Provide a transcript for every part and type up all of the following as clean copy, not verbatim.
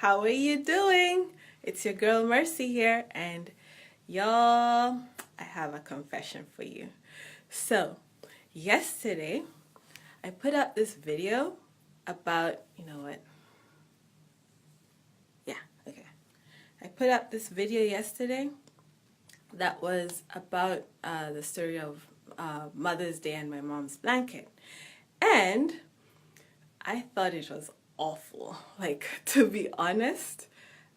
How are you doing? It's your girl Mercy here, and y'all, I have a confession for you. So, yesterday, I put up this video about, you know what? Yeah, okay. I put up this video yesterday that was about the story of Mother's Day and my mom's blanket. And I thought it was awful. Like, to be honest,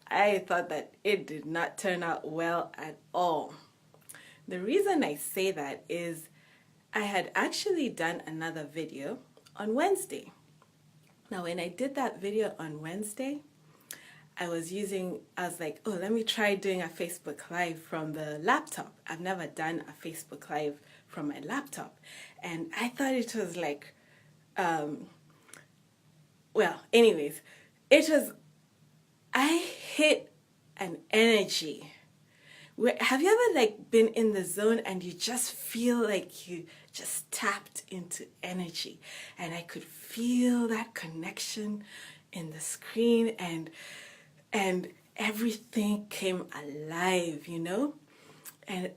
I thought that it did not turn out well at all. The reason I say that is I had actually done another video on Wednesday. Now, when I did that video on Wednesday, I was like, oh, let me try doing a Facebook Live from the laptop. I've never done a Facebook Live from my laptop. And I thought it was like, anyways, I hit an energy. Have you ever been in the zone and you just feel like you just tapped into energy? And I could feel that connection in the screen and everything came alive, And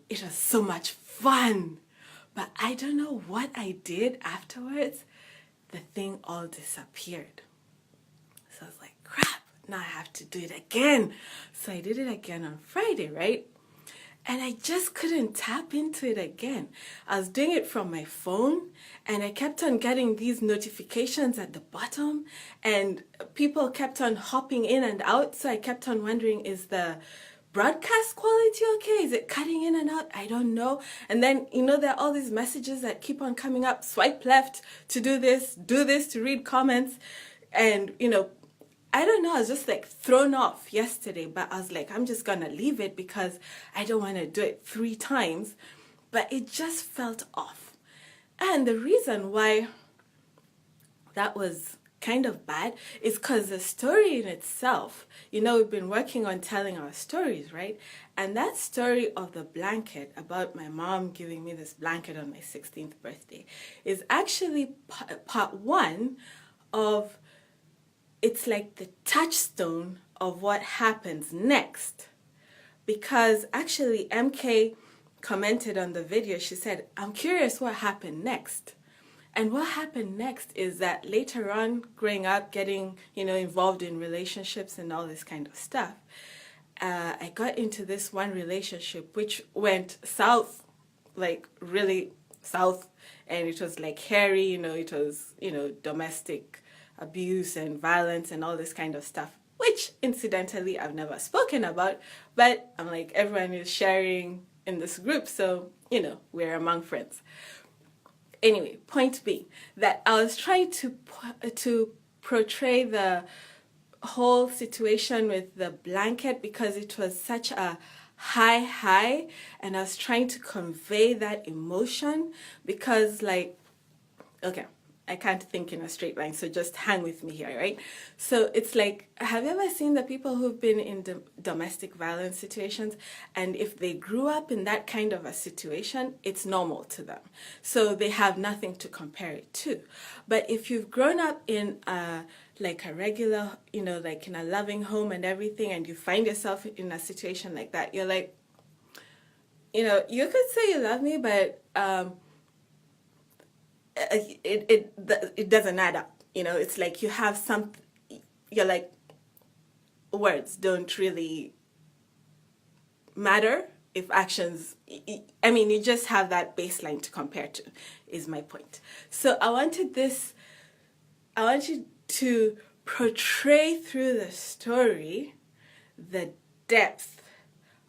it was so much fun. But I don't know what I did afterwards. The thing all disappeared. So I was like, crap, now I have to do it again. So I did it again on Friday, right? And I just couldn't tap into it again. I was doing it from my phone, and I kept on getting these notifications at the bottom, and people kept on hopping in and out. So I kept on wondering, is the broadcast quality okay? Is it cutting in and out? I don't know. And then, there are all these messages that keep on coming up. Swipe left to do this to read comments. And, I don't know, I was just thrown off yesterday, but I was like, I'm just gonna leave it because I don't want to do it 3 times. But it just felt off. And the reason why that was kind of bad is because the story in itself, we've been working on telling our stories, right? And that story of the blanket, about my mom giving me this blanket on my 16th birthday, is actually part 1 of, it's like the touchstone of what happens next. Because actually MK commented on the video, she said, I'm curious what happened next. And what happened next is that later on, growing up, getting, involved in relationships and all this kind of stuff, I got into this one relationship which went south, really south, and it was hairy, it was, domestic abuse and violence and all this kind of stuff, which incidentally I've never spoken about, but I'm like, everyone is sharing in this group, so, we're among friends. Anyway, point being that I was trying to portray the whole situation with the blanket because it was such a high, and I was trying to convey that emotion because okay, I can't think in a straight line, so just hang with me here, right? So it's like, have you ever seen the people who've been in domestic violence situations, and if they grew up in that kind of a situation, it's normal to them. So they have nothing to compare it to. But if you've grown up in a regular, in a loving home and everything, and you find yourself in a situation like that, you're like, you could say you love me, but it doesn't add up. It's like you have you're like, words don't really matter if actions, you just have that baseline to compare to, is my point. So I wanted to portray through the story the depth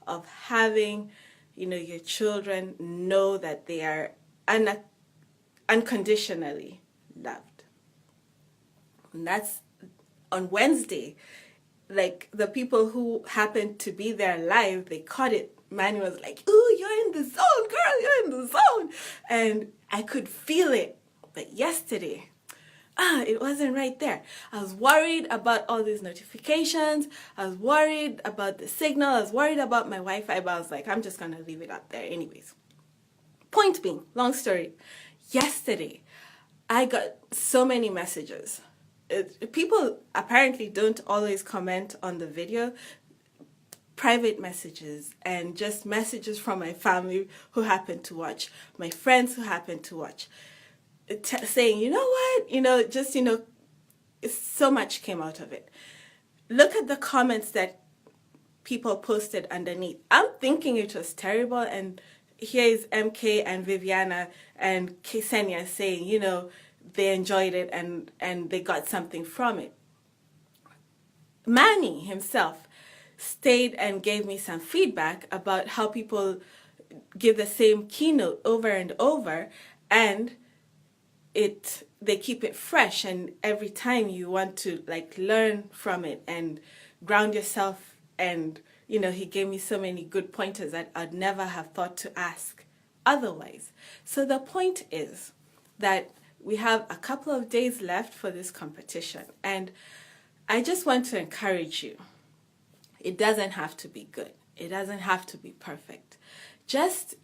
of having, your children know that they are unconditionally loved. And that's on Wednesday. The people who happened to be there live, they caught it. Manny was like, ooh, you're in the zone, girl, you're in the zone. And I could feel it. But yesterday, it wasn't right there. I was worried about all these notifications. I was worried about the signal. I was worried about my Wi-Fi, but I was like, I'm just going to leave it up there anyways. Point being, long story, yesterday, I got so many messages people apparently don't always comment on the video. Private messages and just messages from my family who happen to watch, my friends who happen to watch, saying, you know what, just, so much came out of it. Look at the comments that people posted underneath. I'm thinking it was terrible, and here is MK and Viviana and Ksenia saying, they enjoyed it and they got something from it. Manny himself stayed and gave me some feedback about how people give the same keynote over and over, and they keep it fresh, and every time you want to learn from it and ground yourself. And he gave me so many good pointers that I'd never have thought to ask otherwise. So the point is that we have a couple of days left for this competition, and I just want to encourage you. It doesn't have to be good. It doesn't have to be perfect. Just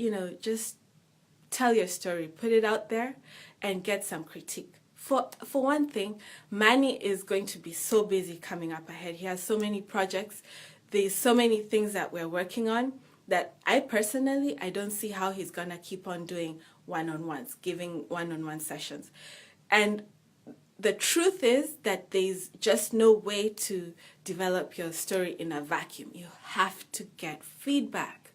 tell your story, put it out there, and get some critique. For one thing, Manny is going to be so busy coming up ahead. He has so many projects. There's so many things that we're working on that I don't see how he's going to keep on doing one-on-ones, giving one-on-one sessions. And the truth is that there's just no way to develop your story in a vacuum. You have to get feedback.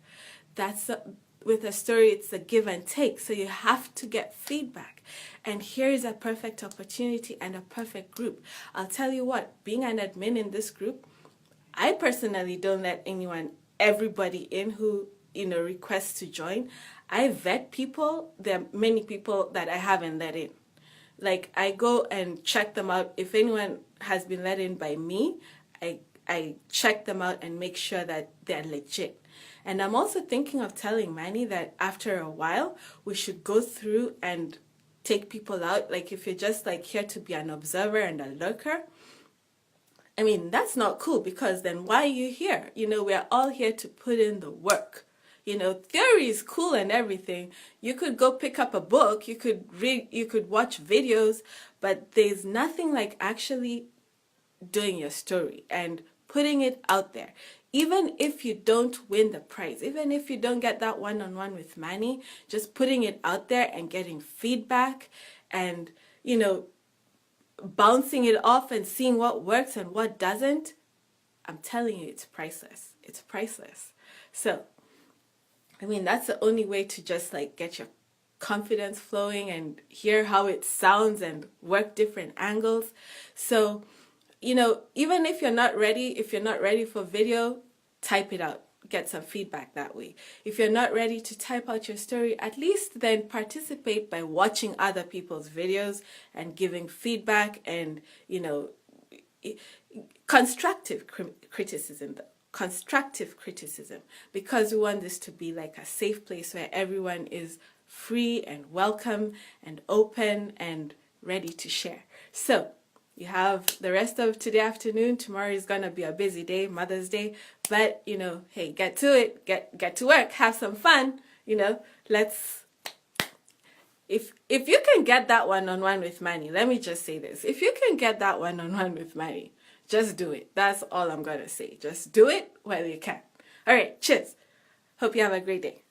With a story, it's a give and take. So you have to get feedback. And here is a perfect opportunity and a perfect group. I'll tell you what, being an admin in this group, I personally don't let everybody in who, requests to join. I vet people. There are many people that I haven't let in. I go and check them out. If anyone has been let in by me, I check them out and make sure that they're legit. And I'm also thinking of telling Manny that after a while, we should go through and take people out. If you're just here to be an observer and a lurker, I mean, that's not cool, because then why are you here? We're all here to put in the work. Theory is cool and everything. You could go pick up a book, you could read, you could watch videos, but there's nothing like actually doing your story and putting it out there. Even if you don't win the prize, even if you don't get that one-on-one with Manny, just putting it out there and getting feedback and, bouncing it off and seeing what works and what doesn't, I'm telling you, it's priceless. It's priceless. So, that's the only way to just to your confidence flowing and hear how it sounds and work different angles. So, even if you're not ready for video, type it out. Get some feedback that way. If you're not ready to type out your story, at least then participate by watching other people's videos and giving feedback and, constructive criticism, because we want this to be a safe place where everyone is free and welcome and open and ready to share. So you have the rest of today afternoon. Tomorrow is going to be a busy day, Mother's Day. But, hey, get to it. Get to work. Have some fun. Let's... If you can get that one-on-one with Manny, let me just say this. If you can get that one-on-one with Manny, just do it. That's all I'm going to say. Just do it while you can. All right, cheers. Hope you have a great day.